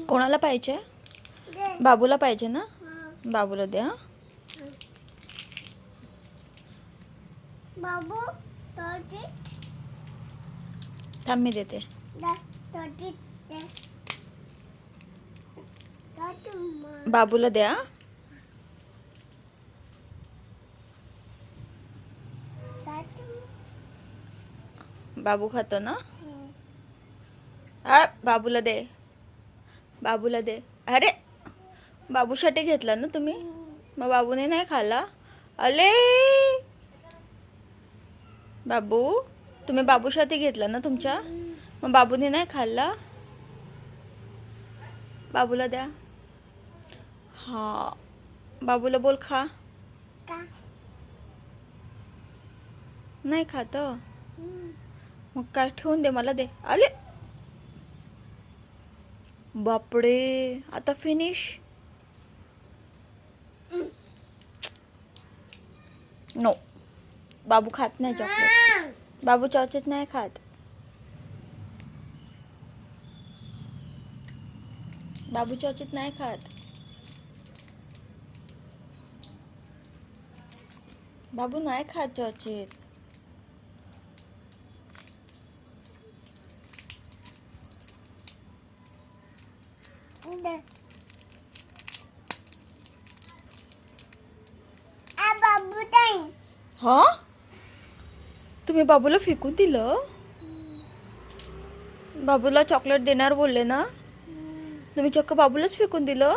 कोणाला पाहिजे? बाबूला पाहिजे ना? बाबूला दे. हा बाबू थांब मी देते. बाबूला द्या. बाबू खातो ना? बाबूला दे. बाबूला दे. अरे बाबूसाठी घेतला ना तुम्ही? मग बाबूने नाही खाला? अले बाबू, तुम्ही बाबूसाठी घेतला ना तुमच्या? मग बाबूने नाही खाल्ला? बाबूला द्या. हा बाबूला बोल खा. नाही खात. मग काय ठेवून दे, मला दे. आले बापडे, आता फिनिश. नो, बाबू खात नाही चॉकलेट. बाबू चॉकलेट नाही खात. बाबू चॉकलेट नाही खात. बाबू नाही खात चॉकलेट. हा, तुम्ही बाबूला फेकून दिलं? बाबूला चॉकलेट देणार बोलले ना, तुम्ही चक्क बाबूलाच फेकून दिलं.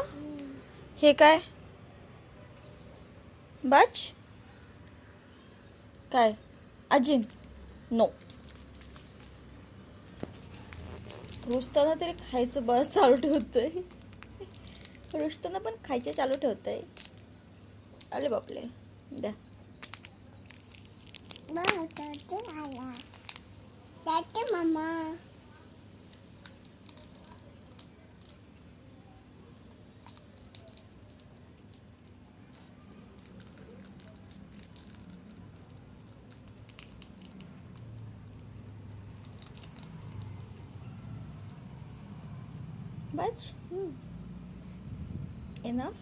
हे काय बाच काय अजिन? नो, रुसताना तरी खायचं बस चालू ठेवतोय. रुसताना पण खायचे चालू ठेवतोय. आले बापले, द्या. मामा बस, इनफ.